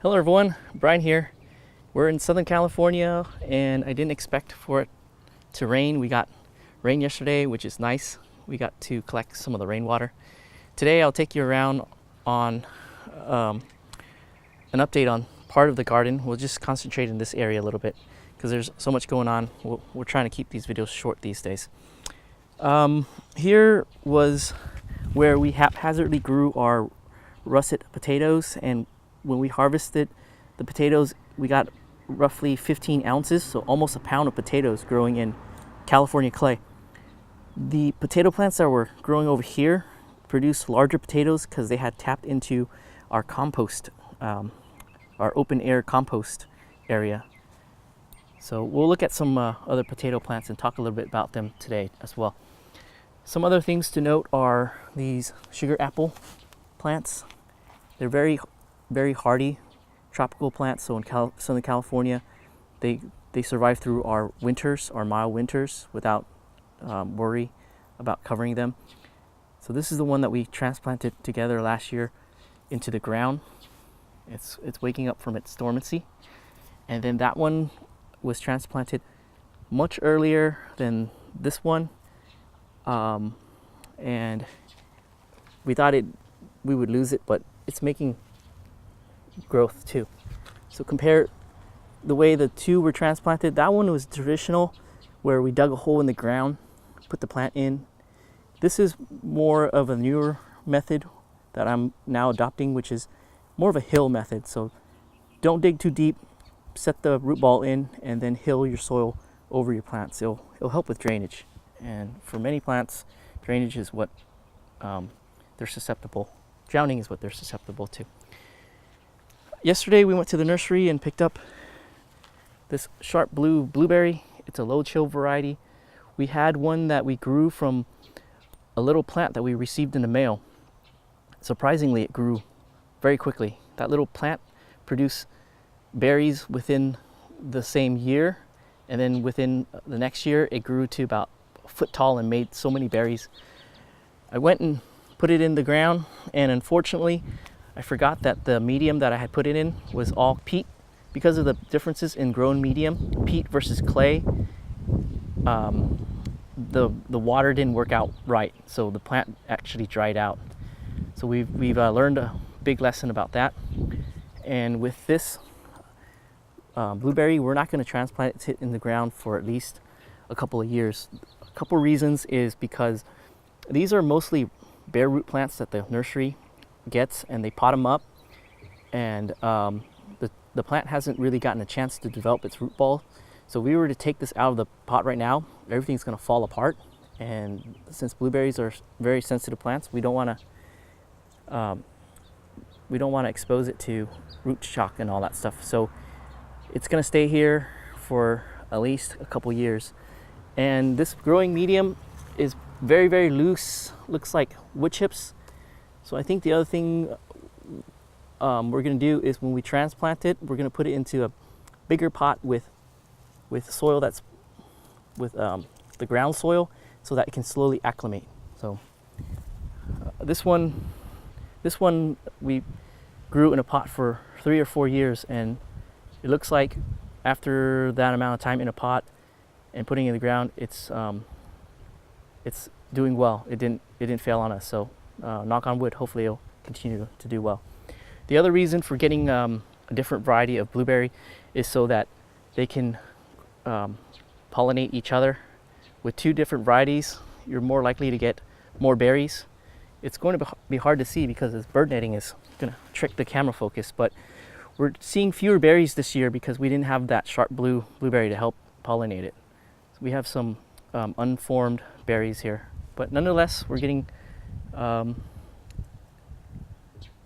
Hello everyone, Brian here. We're in Southern California and I didn't expect for it to rain. We got rain yesterday, which is nice. We got to collect some of the rainwater. Today I'll take you around on an update on part of the garden. We'll just concentrate in this area a little bit because there's so much going on. We're trying to keep these videos short these days. Here was where we haphazardly grew our russet potatoes, and when we harvested the potatoes, we got roughly 15 ounces, so almost a pound of potatoes growing in California clay. The potato plants that were growing over here produced larger potatoes because they had tapped into our compost, our open air compost area. So we'll look at some other potato plants and talk a little bit about them today as well. Some other things to note are these sugar apple plants. They're very hardy tropical plants. So in Southern California, they survive through our winters, our mild winters, without worry about covering them. So this is the one that we transplanted together last year into the ground. It's waking up from its dormancy. And then that one was transplanted much earlier than this one. And we thought we would lose it, but it's making growth too. So compare the way the two were transplanted. That one was traditional, where we dug a hole in the ground, put the plant in. This is more of a newer method that I'm now adopting, which is more of a hill method. So don't dig too deep, set the root ball in, and then hill your soil over your plants. It'll help with drainage. And for many plants, drainage is what they're susceptible. Drowning is what they're susceptible to. Yesterday we went to the nursery and picked up this sharp blue blueberry. It's a low-chill variety. We had one that we grew from a little plant that we received in the mail. Surprisingly, it grew very quickly. That little plant produced berries within the same year, and then within the next year it grew to about a foot tall and made so many berries. I went and put it in the ground, and unfortunately I forgot that the medium that I had put it in was all peat. Because of the differences in grown medium, peat versus clay, the water didn't work out right, so the plant actually dried out. So we've learned a big lesson about that. And with this blueberry, we're not going to transplant it in the ground for at least a couple of years. A couple reasons is because these are mostly bare root plants that the nursery gets, and they pot them up, and the plant hasn't really gotten a chance to develop its root ball. So if we were to take this out of the pot right now, everything's going to fall apart. And since blueberries are very sensitive plants, we don't want to expose it to root shock and all that stuff. So it's going to stay here for at least a couple years. And this growing medium is very loose, looks like wood chips. So I think the other thing we're going to do is when we transplant it, we're going to put it into a bigger pot with soil that's with the ground soil, so that it can slowly acclimate. So this one we grew in a pot for 3 or 4 years, and it looks like after that amount of time in a pot and putting it in the ground, it's doing well. It didn't fail on us. So knock on wood, hopefully it'll continue to do well. The other reason for getting a different variety of blueberry is so that they can pollinate each other. With 2 different varieties, you're more likely to get more berries. It's going to be hard to see because this bird netting is going to trick the camera focus, but we're seeing fewer berries this year because we didn't have that sharp blueberry to help pollinate it. So we have some unformed berries here, but nonetheless we're getting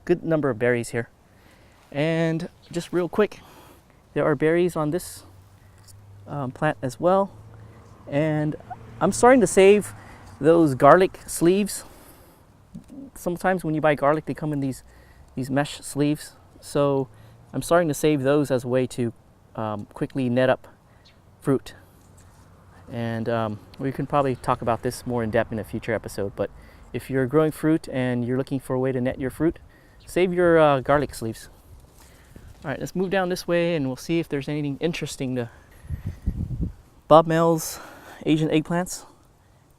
good number of berries here. And just real quick, there are berries on this plant as well. And I'm starting to save those garlic sleeves. Sometimes when you buy garlic, they come in these mesh sleeves. So I'm starting to save those as a way to quickly net up fruit. And we can probably talk about this more in depth in a future episode, but if you're growing fruit and you're looking for a way to net your fruit, save your garlic sleeves. All right, let's move down this way and we'll see if there's anything interesting to. Bob Mel's Asian eggplants.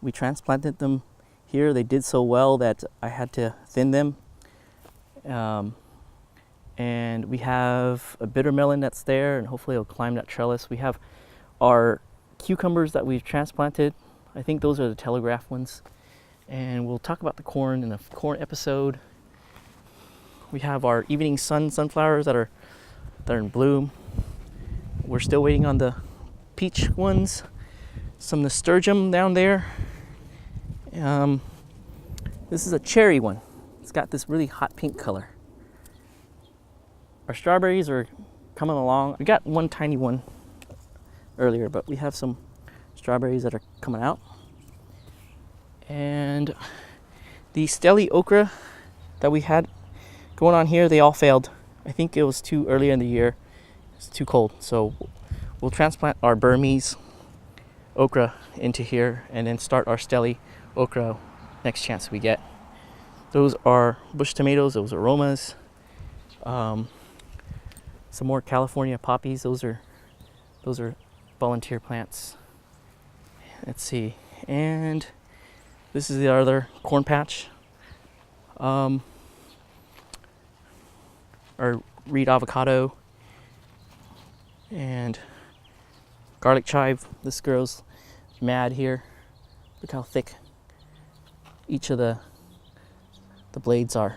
We transplanted them here. They did so well that I had to thin them. And we have a bitter melon that's there, and hopefully it'll climb that trellis. We have our cucumbers that we've transplanted. I think those are the telegraph ones. And we'll talk about the corn in the corn episode. We have our evening sun sunflowers that are in bloom. We're still waiting on the peach ones. Some nasturtium down there. This is a cherry one. It's got this really hot pink color. Our strawberries are coming along. We got one tiny one earlier, but we have some strawberries that are coming out. And the stelly okra that we had going on here, they all failed. I think it was too early in the year. It's too cold. So we'll transplant our Burmese okra into here and then start our stelly okra next chance we get. Those are bush tomatoes, those are aromas. Some more California poppies, those are volunteer plants. Let's see, and this is the other corn patch. Our reed avocado and garlic chive. This girl's mad here. Look how thick each of the blades are.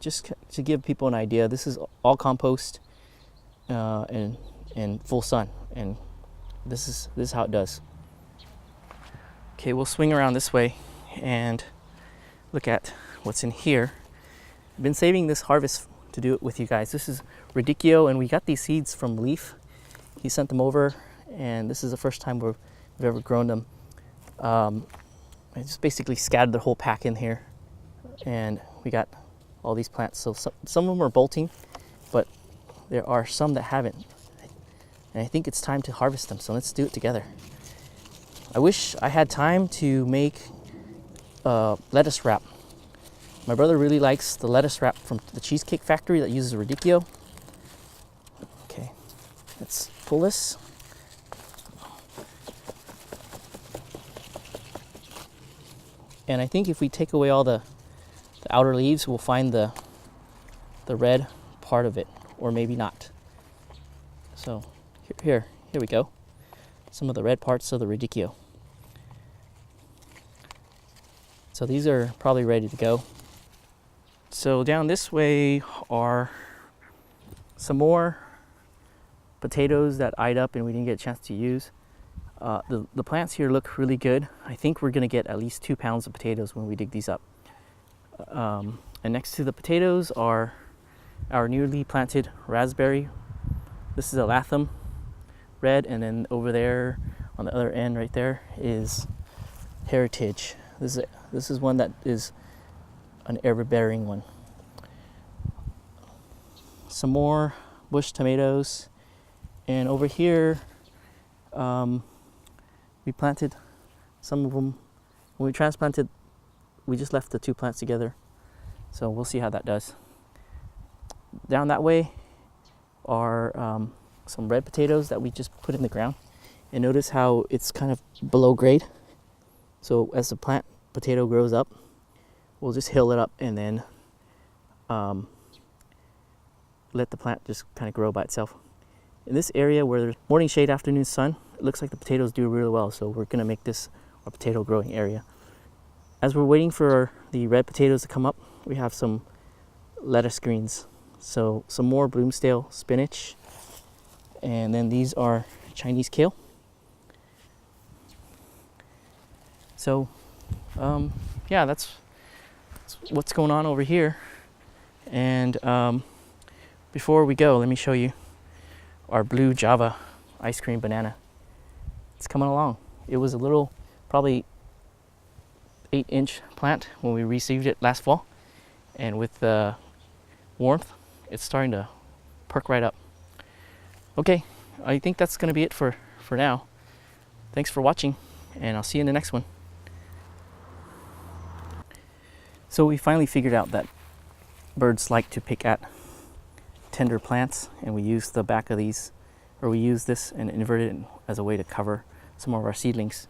Just to give people an idea, this is all compost and full sun, and this is how it does. Okay, we'll swing around this way and look at what's in here. I've been saving this harvest to do it with you guys. This is radicchio, and we got these seeds from Leaf. He sent them over, and this is the first time we've ever grown them. I just basically scattered the whole pack in here, and we got all these plants. So some of them are bolting, but there are some that haven't. And I think it's time to harvest them, so let's do it together. I wish I had time to make lettuce wrap. My brother really likes the lettuce wrap from the Cheesecake Factory that uses radicchio. Okay, let's pull this. And I think if we take away all the outer leaves, we'll find the red part of it, or maybe not. So here we go. Some of the red parts of the radicchio. So these are probably ready to go. So down this way are some more potatoes that eyed up and we didn't get a chance to use. The plants here look really good. I think we're gonna get at least 2 pounds of potatoes when we dig these up. And next to the potatoes are our newly planted raspberry. This is a Latham red, and then over there on the other end right there is Heritage. This is one that is an herb-bearing one. Some more bush tomatoes, and over here we planted some of them. When we transplanted, we just left the 2 plants together, so we'll see how that does. Down that way are some red potatoes that we just put in the ground, and notice how it's kind of below grade. So as the plant potato grows up, we'll just hill it up and then let the plant just kind of grow by itself. In this area where there's morning shade, afternoon sun, it looks like the potatoes do really well, so we're gonna make this our potato growing area. As we're waiting for the red potatoes to come up, we have some lettuce greens. So some more Bloomsdale spinach, and then these are Chinese kale. So yeah, that's what's going on over here. And before we go, let me show you our blue Java ice cream banana. It's coming along. It was a little, probably 8-inch plant when we received it last fall, and with the warmth, it's starting to perk right up. Okay, I think that's going to be it for now. Thanks for watching, and I'll see you in the next one. So we finally figured out that birds like to pick at tender plants, and we use the back of these, or we use this and invert it as a way to cover some of our seedlings.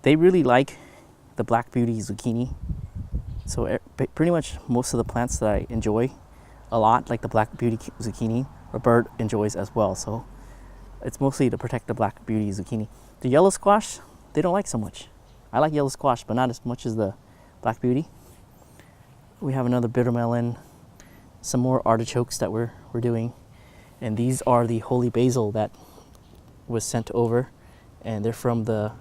They really like the Black Beauty zucchini. So pretty much most of the plants that I enjoy a lot, like the Black Beauty zucchini, a bird enjoys as well. So it's mostly to protect the Black Beauty zucchini. The yellow squash, they don't like so much. I like yellow squash, but not as much as the Black Beauty. We have another bitter melon, some more artichokes that we're doing. And these are the holy basil that was sent over, and they're from the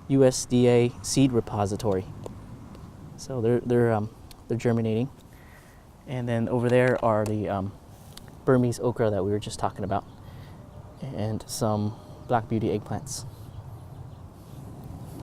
USDA seed repository. So they're germinating. And then over there are the Burmese okra that we were just talking about, and some Black Beauty eggplants.